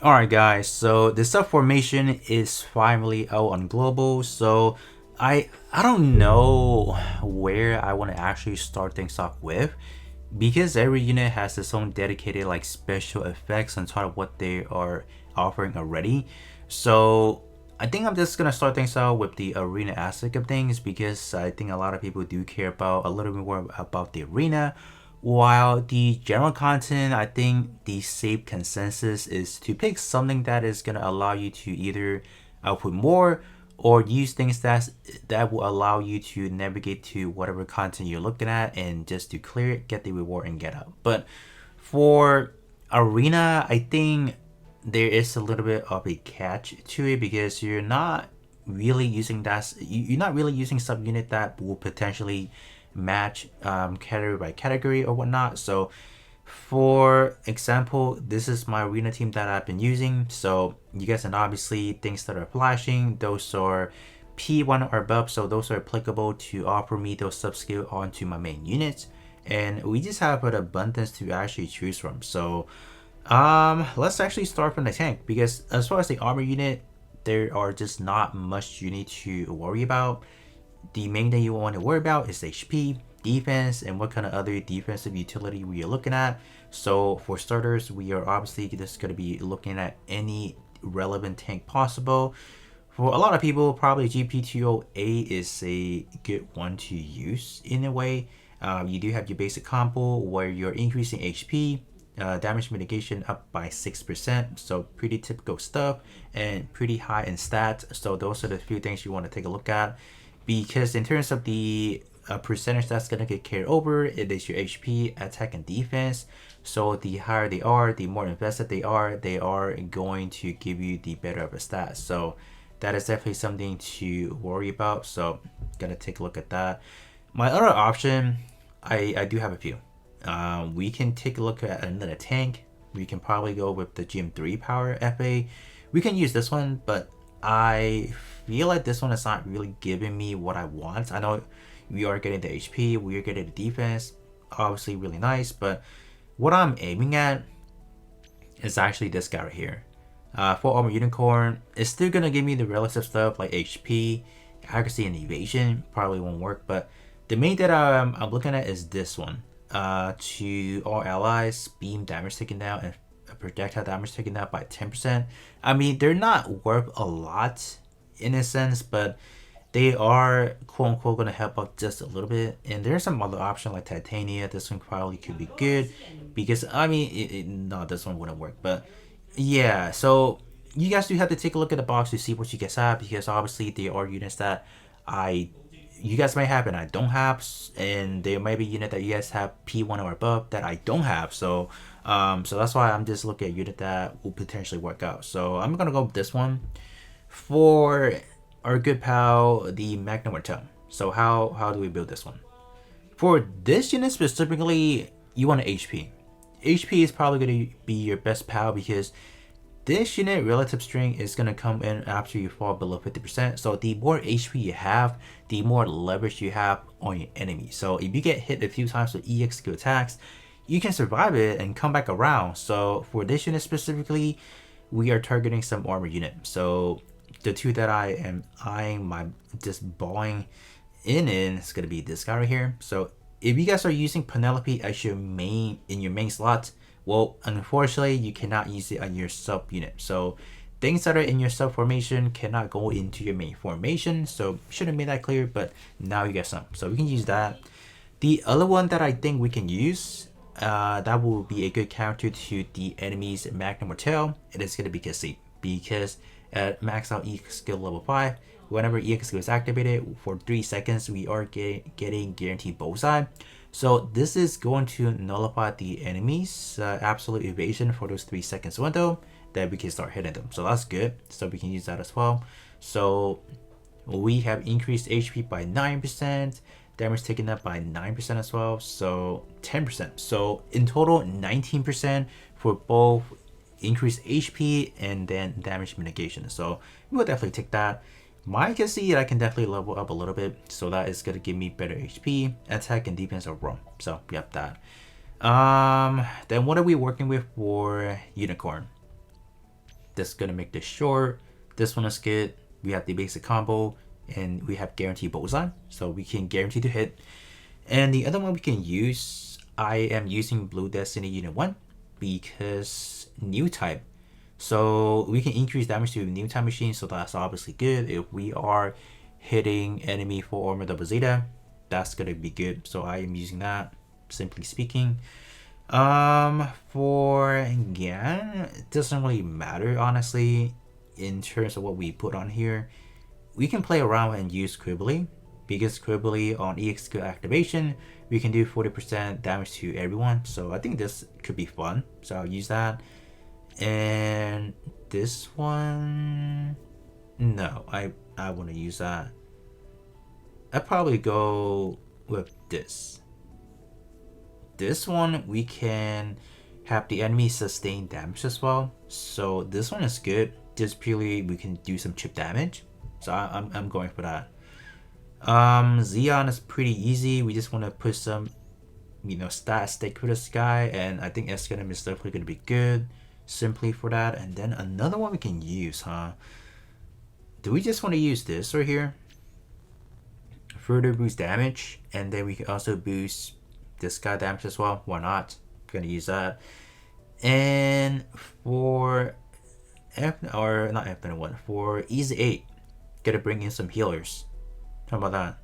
Alright guys, so the sub formation is finally out on global, so I don't know where I want to actually start things off with because every unit has its own dedicated like special effects on top of what they are offering already. So I think I'm just gonna start things out with the arena aspect of things because I think a lot of people do care about a little bit more about the arena. While the general content, I think the safe consensus is to pick something that is gonna allow you to either output more or use things that will allow you to navigate to whatever content you're looking at and just to clear it, get the reward, and get out. But for arena, I think there is a little bit of a catch to it because you're not really using you're not really using subunit that will potentially match category by category or whatnot. So for example, this is my arena team that I've been using. So you guys know obviously things that are flashing, those are P1 or above, so those are applicable to offer me those sub skill onto my main units. And we just have an abundance to actually choose from. So let's actually start from the tank because as far as the armor unit, there are just not much you need to worry about. The main thing you want to worry about is HP, defense, and what kind of other defensive utility we are looking at. So for starters, we are obviously just going to be looking at any relevant tank possible. For a lot of people, probably GP208 is a good one to use in a way. You do have your basic combo where you're increasing HP, damage mitigation up by 6%, so pretty typical stuff and pretty high in stats. So those are the few things you want to take a look at because in terms of the percentage that's going to get carried over, it is your HP, attack, and defense. So the higher they are, the more invested they are going to give you the better of a stat. So that is definitely something to worry about. So gonna take a look at that. My other option, I do have a few. We can take a look at another tank. We can probably go with the GM3 power FA. We can use this one, but I feel like this one is not really giving me what I want. I know we are getting the HP, we are getting the defense, obviously really nice, but what I'm aiming at is actually this guy right here. For Armor Unicorn, it's still gonna give me the relative stuff like HP, accuracy, and evasion. Probably won't work, but the main that I'm looking at is this one. To all allies, beam damage taken down and projectile damage taken down by 10%. I mean, they're not worth a lot in a sense, but they are quote unquote gonna help out just a little bit. And there's some other option like Titania. This one probably could be good because I mean, no, this one wouldn't work. But yeah, so you guys do have to take a look at the box to see what you guys have because obviously there are units that I you guys might have and I don't have, and there might be unit that you guys have P1 or above that I don't have. So so that's why I'm just looking at unit that will potentially work out. So I'm gonna go with this one for our good pal, the Magnum Martel. So how do we build this one? For this unit specifically, you want an HP. HP is probably going to be your best pal because this unit relative strength is going to come in after you fall below 50%. So the more HP you have, the more leverage you have on your enemy. So if you get hit a few times with EX skill attacks, you can survive it and come back around. So for this unit specifically, we are targeting some armor unit. So the two that I am eyeing my just balling in is going to be this guy right here. So if you guys are using Penelope as your main in your main slot, well, unfortunately, you cannot use it on your sub unit. So things that are in your sub formation cannot go into your main formation. So should have made that clear, but now you get some. So we can use that. The other one that I think we can use, that will be a good counter to the enemy's Magnum Mortel. It is going to be Cassie because at max out EX skill level 5, whenever EX skill is activated for 3 seconds, we are getting guaranteed bullseye. So this is going to nullify the enemy's absolute evasion for those 3 seconds window that we can start hitting them. So that's good. So we can use that as well. So we have increased HP by 9%, damage taken up by 9% as well. So 10%. So in total, 19% for both increased HP and then damage mitigation. So we'll definitely take that. I can see I can definitely level up a little bit, so that is gonna give me better HP, attack, and defense overall. So yep, that. Then what are we working with for Unicorn? That's gonna make this short. This one is good. We have the basic combo, and we have guaranteed bullseye, so we can guarantee to hit. And the other one we can use, I am using Blue Destiny Unit 1 because new type. So we can increase damage to new type machines, so that's obviously good. If we are hitting enemy full armor double zeta, that's gonna be good. So I am using that, simply speaking. For Gan, it doesn't really matter honestly in terms of what we put on here. We can play around and use Quibbly, because Quibbly on EX activation, we can do 40% damage to everyone. So I think this could be fun. So I'll use that. And this one, no, I want to use that. I'd probably go with this. This one, we can have the enemy sustain damage as well. So this one is good. Just purely we can do some chip damage. So I'm going for that. Xeon is pretty easy. We just want to put some, stat stake for this guy, and I think Escanum is definitely going to be good simply for that. And then another one we can use, huh? Do we just want to use this right here? Further boost damage, and then we can also boost this guy damage as well. Why not? Gonna use that. And for for Easy 8, gotta bring in some healers. How about that?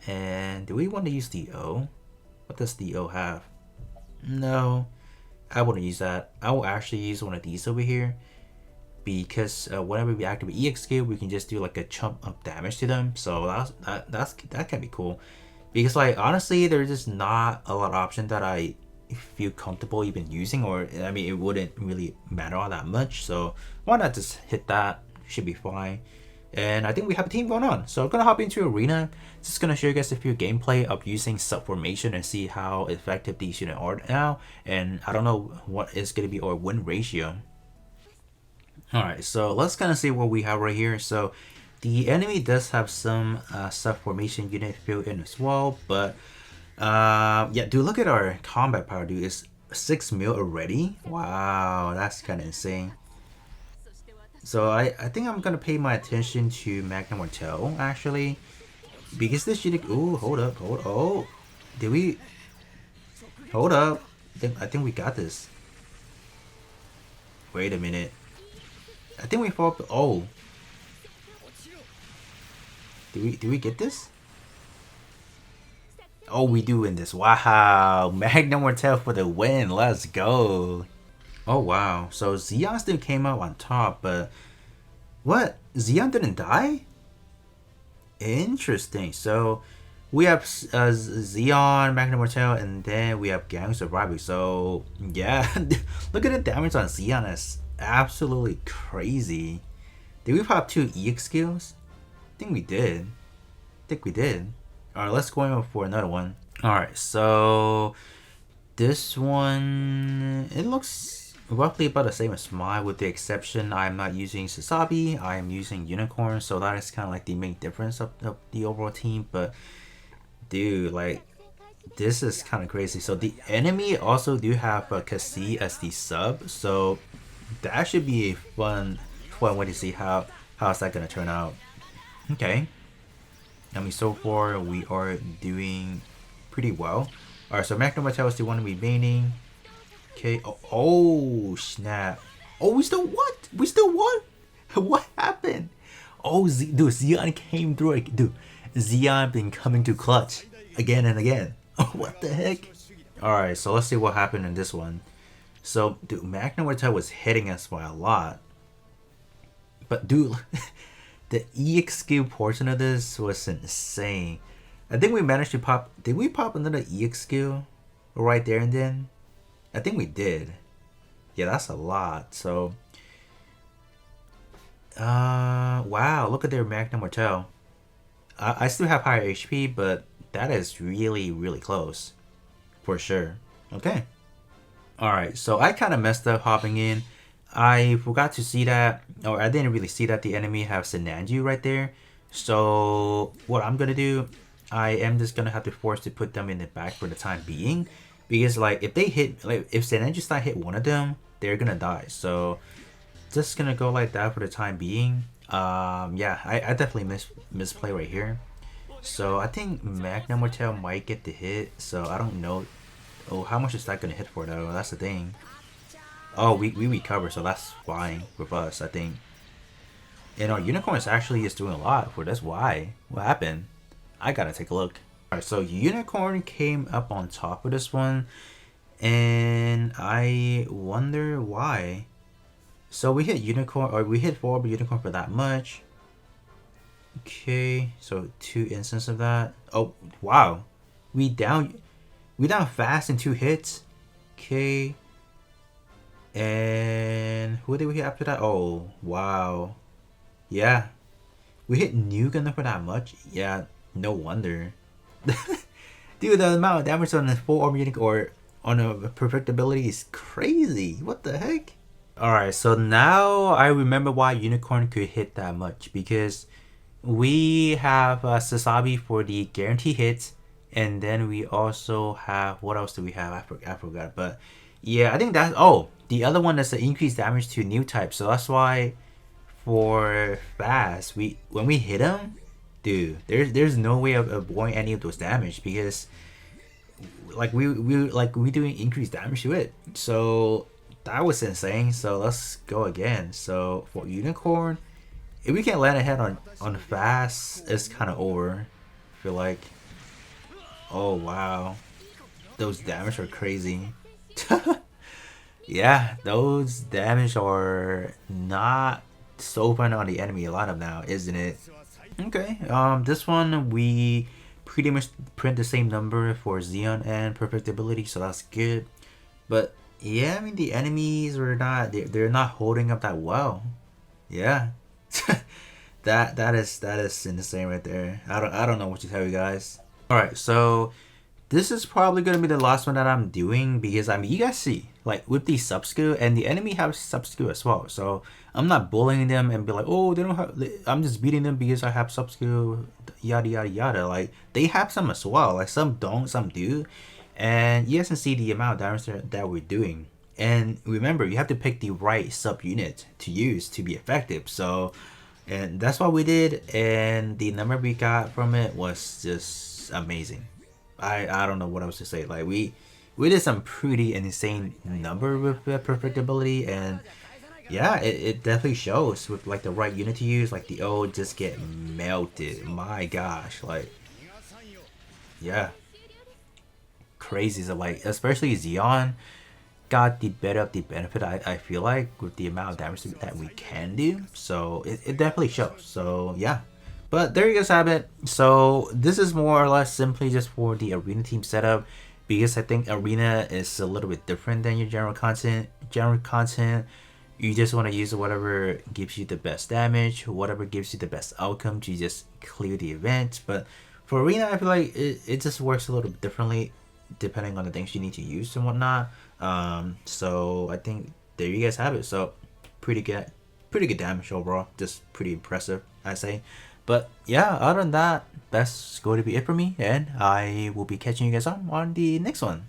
And do we want to use the O? What does the O have? No, I wouldn't use that. I will actually use one of these over here, because whenever we activate EX skill, we can just do like a chunk of damage to them. So that can be cool. Because like honestly, there's just not a lot of options that I feel comfortable even using, or I mean it wouldn't really matter all that much. So why not just hit that? Should be fine. And I think we have a team going on. So I'm gonna hop into arena. Just gonna show you guys a few gameplay of using sub formation and see how effective these units are now. And I don't know what is gonna be our win ratio. Alright, so let's kind of see what we have right here. So the enemy does have some sub formation unit filled in as well, but yeah, dude, look at our combat power, dude. It's 6 mil already. Wow, that's kind of insane. So I think I'm gonna pay my attention to Magna Mortel actually, because this unit. Ooh, hold up. Oh, did we? Hold up. I think we got this. Wait a minute. I think we fall. Oh, do we get this? Oh, we do win this. Wow, Magna Mortel for the win. Let's go. Oh wow, so Xeon still came out on top, but what? Xeon didn't die? Interesting. So we have Xeon, Magna Mortel, and then we have Gang surviving. So yeah, look at the damage on Xeon. It's absolutely crazy. Did we pop 2 EX skills? I think we did. Alright, let's go in for another one. Alright, so this one, it looks roughly about the same as mine, with the exception I'm not using Sasabi, I'm using Unicorn, so that is kind of like the main difference of the overall team. But dude, like, this is kind of crazy. So the enemy also do have Cassie as the sub, so that should be a fun way to see how's that gonna turn out. Okay, I mean, so far we are doing pretty well. Alright, so Magna Mortel is the one remaining. Okay. Oh, snap. Oh, we still what? We still won? What happened? Oh, dude, Xeon came through. Dude, Xeon been coming to clutch again and again. What the heck? Alright, so let's see what happened in this one. So, dude, Magna Mortel was hitting us by a lot. But, dude, the EX skill portion of this was insane. I think we managed to pop. Did we pop another EX skill right there and then? I think we did. Yeah, that's a lot. So, wow, look at their Magna Mortel. I still have higher HP, but that is really, really close. For sure. Okay. Alright, so I kind of messed up hopping in. I forgot to see that, or I didn't really see that the enemy have Senanju right there. So, what I'm gonna do, I am just gonna have to force to put them in the back for the time being. Because like if they hit, like if Senanju start hit one of them, they're gonna die. So just gonna go like that for the time being. Yeah, I definitely misplay right here. So I think Magna Mortel might get the hit. So I don't know. Oh, how much is that gonna hit for though? That's the thing. Oh, we recover, so that's fine with us, I think. And our unicorn is actually is doing a lot for this. Why? What happened? I gotta take a look. Alright, so unicorn came up on top of this one, and I wonder why. So we hit unicorn, or we hit forward unicorn for that much. Okay, so 2 instances of that. Oh wow, we down fast in 2 hits. Okay, and who did we hit after that? Oh wow, yeah, we hit new Gundam for that much. Yeah, no wonder. Dude, the amount of damage on the full armor unit or on a perfectibility is crazy. What the heck? Alright, so now I remember why Unicorn could hit that much, because we have Sasabi for the guarantee hits, and then we also have, what else do we have? I forgot, but yeah, I think that's, oh, the other one is the increased damage to new type, so that's why for fast, when we hit him, dude, there's no way of avoiding any of those damage, because like we doing increased damage to it. So that was insane. So let's go again. So for unicorn, if we can land a hit on fast, it's kind of over. I feel like, oh wow, those damage are crazy. Yeah, those damage are not so fun on the enemy a lot of now, isn't it? Okay, this one we pretty much print the same number for Xeon and perfectibility, so that's good. But yeah, I mean the enemies are not, they're not holding up that well. Yeah, that is insane right there. I don't know what to tell you guys. All right, so this is probably gonna be the last one that I'm doing, because I mean you guys see like with the sub skill, and the enemy have sub skill as well. So I'm not bullying them and be like, oh, they don't have. I'm just beating them because I have sub skill, yada yada yada. Like they have some as well. Like some don't, some do, and you guys can see the amount of damage that we're doing. And remember, you have to pick the right sub unit to use to be effective. So, and that's what we did, and the number we got from it was just amazing. I don't know what else to say. Like we did some pretty insane number with perfectibility, and yeah, it definitely shows with like the right unit to use. Like the O just get melted. My gosh, like yeah, crazy. So like especially Xeon got the better of the benefit. I feel like with the amount of damage that we can do. So it definitely shows. So yeah. But there you guys have it. So this is more or less simply just for the arena team setup, because I think arena is a little bit different than your general content. General content, you just want to use whatever gives you the best damage, whatever gives you the best outcome to just clear the event. But for arena, I feel like it just works a little bit differently depending on the things you need to use and whatnot. So I think there you guys have it. So pretty good damage overall. Just pretty impressive, I say. But yeah, other than that, that's going to be it for me, and I will be catching you guys on the next one.